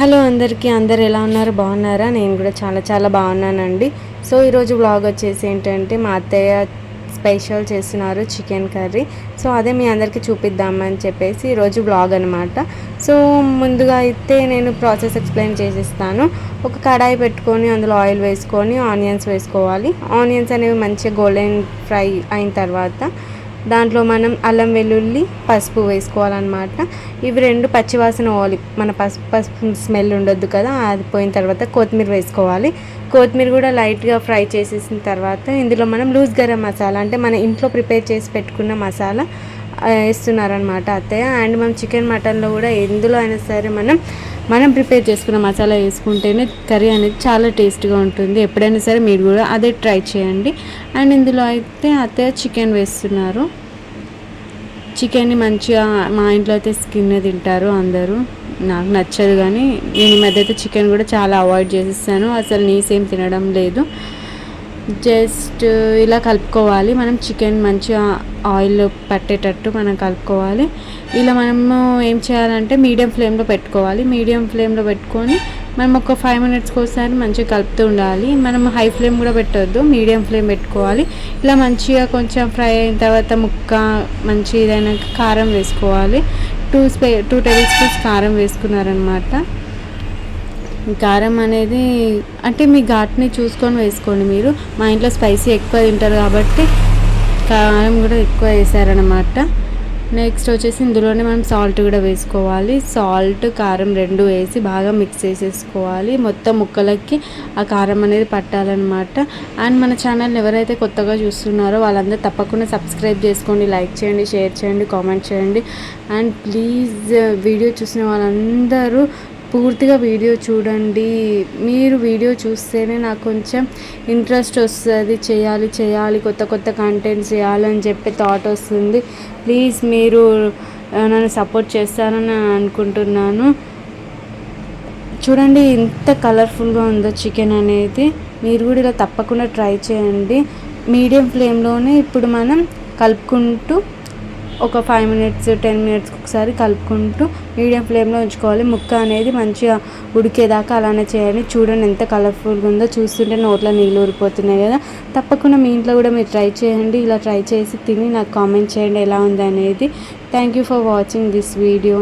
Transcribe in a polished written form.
Hello అందరికీ, అందరు ఎలా ఉన్నారు? బాగున్నారా? నేను కూడా చాలా బాగున్నానండి. సో ఈరోజు వ్లాగ్ వచ్చేసి ఏంటంటే మా అత్తయ్య స్పెషల్ చేస్తున్నారు చికెన్ కర్రీ. సో అదే మీ అందరికీ చూపిద్దామని చెప్పేసి ఈరోజు వ్లాగ్ అనమాట. సో ముందుగా అయితే నేను ప్రాసెస్ ఎక్స్ప్లెయిన్ చేసిస్తాను. ఒక కడాయి పెట్టుకొని అందులో ఆయిల్ వేసుకొని ఆనియన్స్ వేసుకోవాలి. ఆనియన్స్ అనేవి మంచిగా గోల్డెన్ ఫ్రై అయిన తర్వాత దాంట్లో మనం అల్లం వెల్లుల్లి పసుపు వేసుకోవాలన్నమాట. ఇవి రెండు పచ్చివాసన పోవాలి, మన పసుపు స్మెల్ ఉండొద్దు కదా, అది పోయిన తర్వాత కొత్తిమీర వేసుకోవాలి. కొత్తిమీర కూడా లైట్గా ఫ్రై చేసేసిన తర్వాత ఇందులో మనం లూజ్ గరం మసాలా అంటే మన ఇంట్లో ప్రిపేర్ చేసి పెట్టుకున్న మసాలా వేస్తున్నారనమాట అత్తయ్య. అండ్ మనం చికెన్ మటన్లో కూడా ఎందులో అయినా సరే మనం ప్రిపేర్ చేసుకున్న మసాలా వేసుకుంటేనే కర్రీ అనేది చాలా టేస్ట్గా ఉంటుంది. ఎప్పుడైనా సరే మీరు కూడా అదే ట్రై చేయండి. అండ్ ఇందులో అయితే అత్తయ్య చికెన్ వేస్తున్నారు. చికెన్ని మంచిగా, మా ఇంట్లో అయితే స్కిన్ తింటారు అందరూ, నాకు నచ్చదు కానీ నేను ఈ మధ్య అయితే చికెన్ కూడా చాలా అవాయిడ్ చేసేస్తాను. అసలు నీసేం తినడం లేదు. జస్ట్ ఇలా కలుపుకోవాలి. మనం చికెన్ మంచిగా ఆయిల్ పట్టేటట్టు మనం కలుపుకోవాలి. ఇలా మనము ఏం చేయాలంటే మీడియం ఫ్లేమ్లో పెట్టుకోవాలి. మీడియం ఫ్లేమ్లో పెట్టుకొని మనం ఒక 5 మినిట్స్కి ఒకసారి మంచిగా కలుపుతూ ఉండాలి. మనం హై ఫ్లేమ్ కూడా పెట్టవద్దు, మీడియం ఫ్లేమ్ పెట్టుకోవాలి. ఇలా మంచిగా కొంచెం ఫ్రై అయిన తర్వాత ముక్క మంచి ఇదైనాక కారం వేసుకోవాలి. 2 టేబుల్ స్పూన్స్ కారం వేసుకున్నారనమాట. కారం అనేది అంటే మీ ఘాట్ని చూసుకొని వేసుకోండి. మీరు మా ఇంట్లో స్పైసీ ఎక్కువ తింటారు కాబట్టి కారం కూడా ఎక్కువ వేసారనమాట. నెక్స్ట్ వచ్చేసి ఇందులోనే మనం సాల్ట్ కూడా వేసుకోవాలి. సాల్ట్ కారం రెండు వేసి బాగా మిక్స్ చేసేసుకోవాలి. మొత్తం ముక్కలకి ఆ కారం అనేది పట్టాలన్నమాట. అండ్ మన ఛానల్ ఎవరైతే కొత్తగా చూస్తున్నారో వాళ్ళందరూ తప్పకుండా సబ్స్క్రైబ్ చేసుకోండి, లైక్ చేయండి, షేర్ చేయండి, కామెంట్ చేయండి. అండ్ ప్లీజ్ వీడియో చూసిన వాళ్ళందరూ పూర్తిగా వీడియో చూడండి. మీరు వీడియో చూస్తేనే నాకు కొంచెం ఇంట్రెస్ట్ వస్తుంది, చేయాలి కొత్త కంటెంట్స్ చేయాలని చెప్పి థాట్ వస్తుంది. ప్లీజ్ మీరు నన్ను సపోర్ట్ చేస్తారని అనుకుంటున్నాను. చూడండి ఎంత కలర్ఫుల్గా ఉందో చికెన్ అనేది. మీరు కూడా ఇలా తప్పకుండా ట్రై చేయండి. మీడియం ఫ్లేమ్లోనే ఇప్పుడు మనం కలుపుకుంటూ ఒక 5 మినిట్స్ 10 మినిట్స్కి ఒకసారి కలుపుకుంటూ మీడియం ఫ్లేమ్లో ఉంచుకోవాలి. ముక్క అనేది మంచిగా ఉడికేదాకా అలానే చేయాలి. చూడండి ఎంత కలర్ఫుల్గా ఉందో, చూస్తుంటే నోట్లో నీళ్ళు ఊరిపోతున్నాయి కదా. తప్పకుండా మీ ఇంట్లో కూడా మీరు ట్రై చేయండి. ఇలా ట్రై చేసి తిని నాకు కామెంట్ చేయండి ఎలా ఉంది అనేది. Thank you for watching this video.